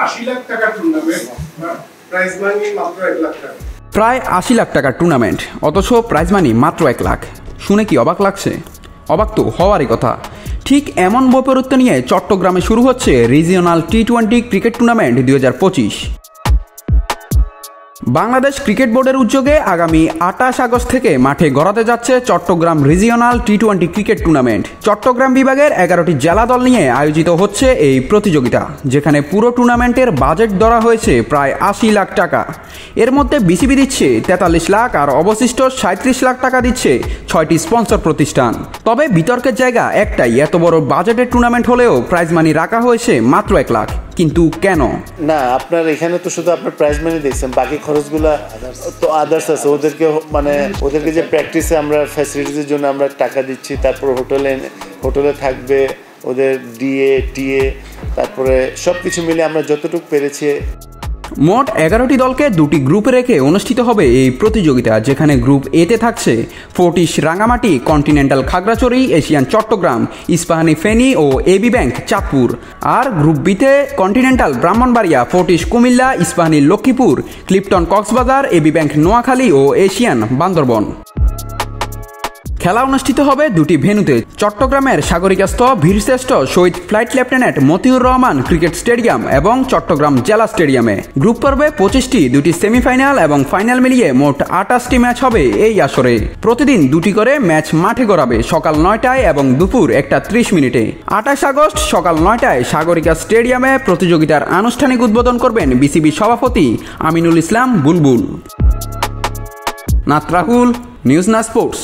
80 লাখ টাকার tournament, prize money মাত্র 1 লাখ টাকা। প্রায় 80 লাখ টাকার টুর্নামেন্ট, অথচ প্রাইজ মানি মাত্র 1 লাখ। শুনে কি অবাক লাগছে? অবাক তো হওয়ারই কথা। ঠিক এমন বৈপরীত্য নিয়ে চট্টগ্রামে শুরু হচ্ছে রিজিওনাল টি-20 ক্রিকেট টুর্নামেন্ট 2025। বাংলাদেশ ক্রিকেট বোর্ডের উদ্যোগে আগামী 28 আগস্ট থেকে মাঠে গড়াতে যাচ্ছে চট্টগ্রাম রিজিওনাল টি-20 ক্রিকেট টুর্নামেন্ট। চট্টগ্রাম বিভাগের 11টি জেলা দল নিয়ে আয়োজিত হচ্ছে এই প্রতিযোগিতা, যেখানে পুরো টুর্নামেন্টের বাজেট ধরা হয়েছে প্রায় 80 লাখ টাকা। এর মধ্যে বিসিবি দিচ্ছে 43 লাখ আর অবশিষ্ট 37 লাখ টাকা দিচ্ছে 6টি স্পন্সর প্রতিষ্ঠান। তবে বিতর্কের জায়গা একটাই, এত বড় বাজেটের টুর্নামেন্ট হলেও প্রাইজ মানি রাখা হয়েছে মাত্র 1 লাখ। কিন্তু কেন? না, আপনার এখানে তো শুধু আপনার প্রাইজ মানি দেখছেন, বাকি খরচগুলা তো আদার্স আছে। ওদেরকে যে প্র্যাকটিসে আমরা ফ্যাসিলিটিসের জন্য আমরা টাকা দিচ্ছি, তারপর হোটেলে থাকবে ওদের ডিএ টিএ, তারপরে সব কিছু মিলে আমরা যতটুকু পেরেছি। মোট 11টি দলকে 2টি গ্রুপে রেখে অনুষ্ঠিত হবে এই প্রতিযোগিতা, যেখানে গ্রুপ এতে থাকছে Fortis Rangamati, Continental Khagrachhari, Asian Chattogram, Ispahani Feni ও এবি ব্যাংক চাঁদপুর। আর গ্রুপ বিতে Continental Brahmanbaria, Fortis Cumilla, Ispahani Lakshmipur, Clifton Cox's Bazar, AB bank Noakhali ও এশিয়ান বান্দরবন। খেলা অনুষ্ঠিত হবে 2টি ভেন্যুতে, চট্টগ্রামের সাগরিকাস্থ Birshreshtho Shahid flight lieutenant Motiur Rahman cricket stadium এবং চট্টগ্রাম জেলা স্টেডিয়ামে। গ্রুপ পর্বে 25টি, 2টি সেমিফাইনাল এবং ফাইনাল মিলিয়ে মোট 28টি ম্যাচ হবে এই আসরে। প্রতিদিন 2টি করে ম্যাচ মাঠে গড়াবে সকাল 9টায় এবং দুপুর 1:30 মিনিটে। 28 আগস্ট সকাল 9টায় সাগরিকা স্টেডিয়ামে প্রতিযোগিতার আনুষ্ঠানিক উদ্বোধন করবেন বিসিবি সভাপতি আমিনুল ইসলাম বুলবুল। নাথ রাহুল, নিউজ না স্পোর্টস।